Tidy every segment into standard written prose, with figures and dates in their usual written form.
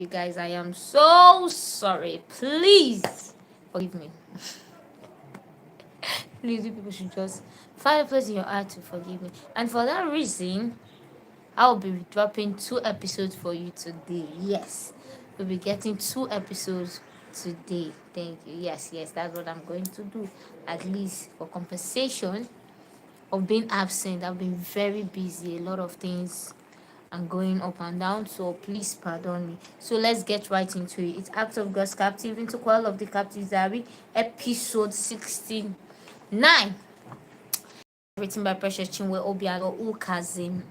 You guys, I am so sorry. Please forgive me. Please, you people should just find a place in your heart to forgive me. And for that reason, I'll be dropping 2 episodes for you today. Yes, we'll be getting 2 episodes today. Thank you. Yes, that's what I'm going to do. At least for compensation of being absent. I've been very busy. A lot of things and going up and down, so please pardon me. So let's get right into it. It's Act of God's Captive into Call of the Captive's Diary, episode 69, written by Precious Chinwe Obialor-Ukazim.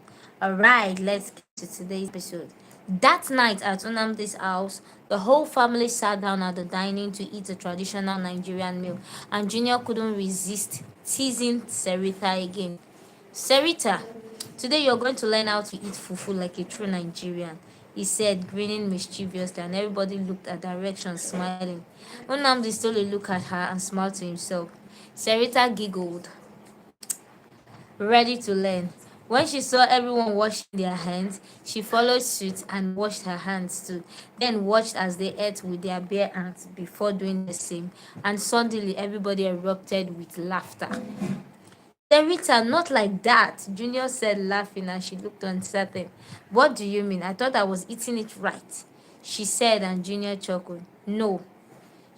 Alright, let's get to today's episode. That night at Unamdi's house, the whole family sat down at the dining to eat a traditional Nigerian meal, and Junior couldn't resist teasing Sarita again. Sarita, today you're going to learn how to eat fufu like a true Nigerian, he said, grinning mischievously, and everybody looked at direction, smiling. Unamdi stole a look at her and smiled to himself. Sarita giggled, ready to learn. When she saw everyone washing their hands, she followed suit and washed her hands too, then watched as they ate with their bare hands before doing the same, and suddenly everybody erupted with laughter. Sarita, not like that, Junior said, laughing, and she looked uncertain. What do you mean? I thought I was eating it right, she said, and Junior chuckled. No,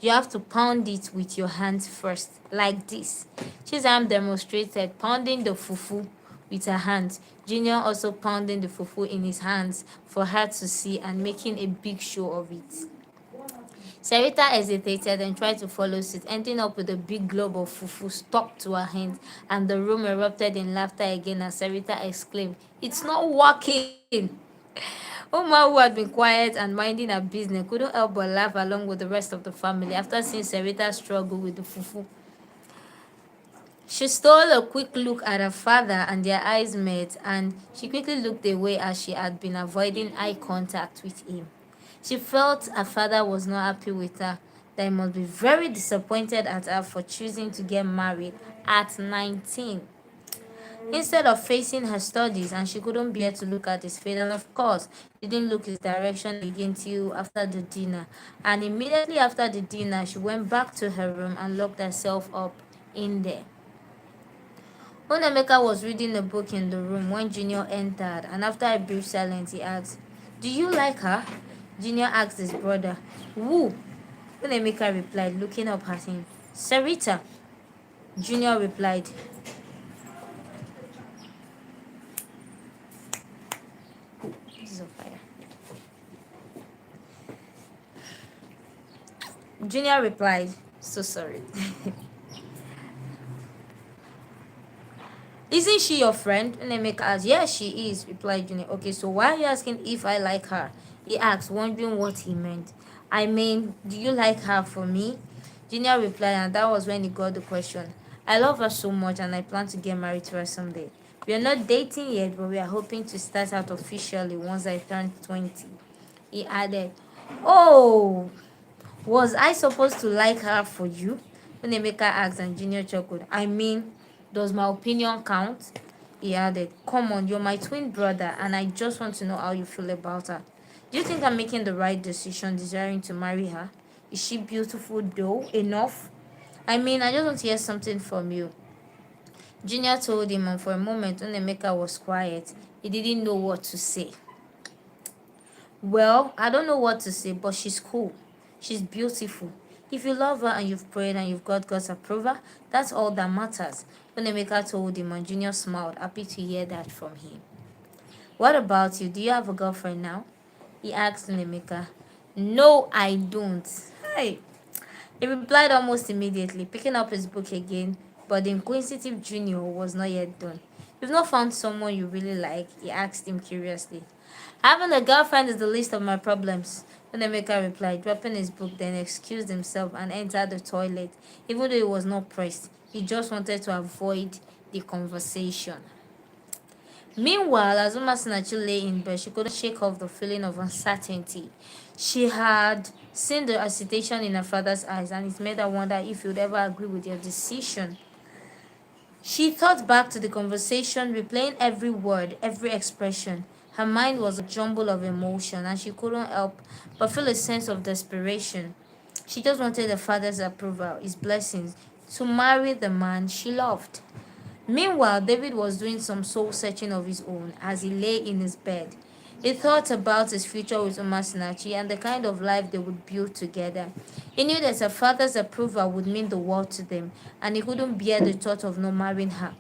you have to pound it with your hands first, like this. Chisholm demonstrated, pounding the fufu with her hands. Junior also pounding the fufu in his hands for her to see and making a big show of it. Sarita hesitated and tried to follow suit, ending up with a big globe of fufu stuck to her hand, and the room erupted in laughter again as Sarita exclaimed, "It's not working!" Oma, who had been quiet and minding her business, couldn't help but laugh along with the rest of the family after seeing Sarita struggle with the fufu. She stole a quick look at her father and their eyes met, and she quickly looked away as she had been avoiding eye contact with him. She felt her father was not happy with her, that he must be very disappointed at her for choosing to get married at 19. Instead of facing her studies, and she couldn't bear to look at his face, and of course didn't look his direction again till after the dinner. And immediately after the dinner, she went back to her room and locked herself up in there. Onemeka was reading a book in the room when Junior entered, and after a brief silence, he asked, "Do you like her?" Junior asked his brother. "Who?" Onemeka replied, looking up at him. "Sarita." Junior replied. This is on fire. Junior replied, "So sorry." "Isn't she your friend?" Onemeka asked. "Yes, she is," replied Junior. "Okay, so why are you asking if I like her?" he asked, wondering what he meant. "I mean, do you like her for me?" Junior replied, and that was when he got the question. "I love her so much and I plan to get married to her someday. We are not dating yet, but we are hoping to start out officially once I turn 20. He added. "Oh, was I supposed to like her for you?" Onemeka asked, and Junior chuckled. "I mean, does my opinion count?" He added. "Come on, you're my twin brother, and I just want to know how you feel about her. Do you think I'm making the right decision desiring to marry her? Is she beautiful though enough? I mean, I just want to hear something from you." Junior told him, and for a moment Onemeka was quiet. He didn't know what to say. "Well, I don't know what to say, but she's cool. She's beautiful. If you love her and you've prayed and you've got God's approval, that's all that matters," Onemeka told him, and Junior smiled, happy to hear that from him. "What about you? Do you have a girlfriend now?" he asked Onemeka. "No, I don't." Hey. He replied almost immediately, picking up his book again, but the inquisitive Junior was not yet done. "You've not found someone you really like?" he asked him curiously. "Having a girlfriend is the least of my problems," Onemeka replied, dropping his book, then excused himself and entered the toilet. Even though he was not pressed, he just wanted to avoid the conversation. Meanwhile, as Sinachi lay in bed, she couldn't shake off the feeling of uncertainty. She had seen the hesitation in her father's eyes, and it made her wonder if he would ever agree with their decision. She thought back to the conversation, replaying every word, every expression. Her mind was a jumble of emotion, and she couldn't help but feel a sense of desperation. She just wanted her father's approval, his blessings, to marry the man she loved. Meanwhile, David was doing some soul searching of his own as he lay in his bed. He thought about his future with Umasinachi and the kind of life they would build together. He knew that her father's approval would mean the world to them, and he couldn't bear the thought of not marrying her.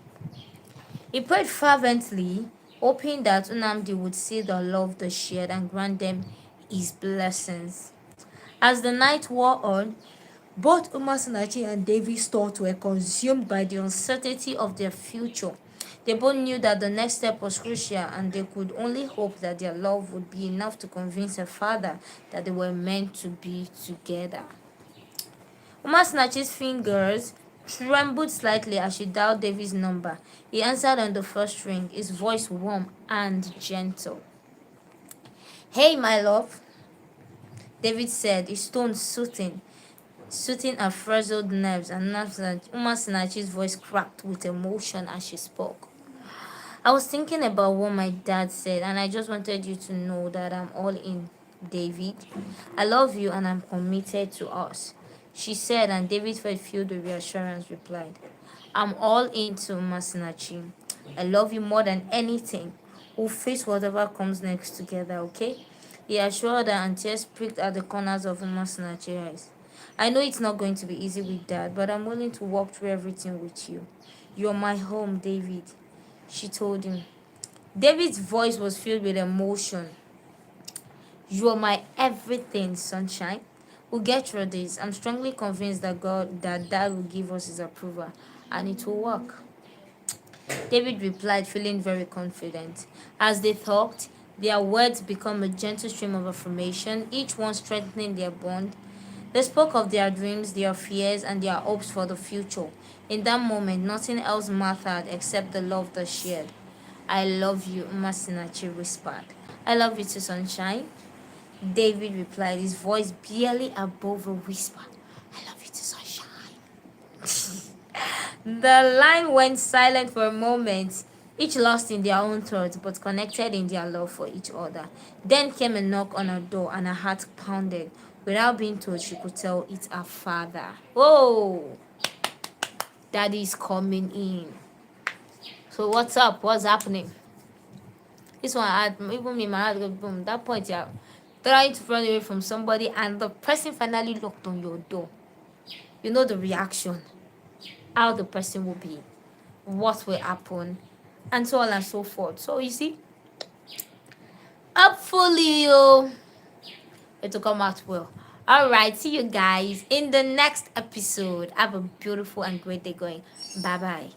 He prayed fervently, hoping that Unamdi would see the love they shared and grant them his blessings. As the night wore on, both Umasinachi and David's thoughts were consumed by the uncertainty of their future. They both knew that the next step was crucial, and they could only hope that their love would be enough to convince her father that they were meant to be together. Umasinachi's fingers trembled slightly as she dialed David's number. He answered on the first ring, his voice warm and gentle. "Hey, my love," David said, his tone soothing her frazzled nerves, and Umasinachi's voice cracked with emotion as she spoke. "I was thinking about what my dad said, and I just wanted you to know that I'm all in, David. I love you and I'm committed to us," she said, and David felt filled with reassurance replied, "I'm all into Masinachi. I love you more than anything. We'll face whatever comes next together, okay?" He assured her, and tears pricked at the corners of Masinachi's eyes. "I know it's not going to be easy with Dad, but I'm willing to walk through everything with you. You're my home, David," she told him. David's voice was filled with emotion. "You're my everything, sunshine. We'll get through this. I'm strongly convinced that Dad will give us his approval, and it will work," David replied, feeling very confident. As they talked, their words became a gentle stream of affirmation, each one strengthening their bond. They spoke of their dreams, their fears, and their hopes for the future. In that moment, nothing else mattered except the love they shared. "I love you," Masinachi whispered. "I love you too, sunshine," David replied, his voice barely above a whisper. "I love you too, sunshine." The line went silent for a moment, each lost in their own thoughts but connected in their love for each other. Then came a knock on her door and her heart pounded. Without being told, she could tell it's her father. "Oh, Daddy's coming in. So what's up? What's happening?" This one, I had, even me, my heart goes boom. That point, yeah, trying to run away from somebody and the person finally knocked on your door. You know the reaction, how the person will be, what will happen, and so on and so forth. So you see, hopefully it will come out well. All right, see you guys in the next episode. Have a beautiful and great day going. Bye bye.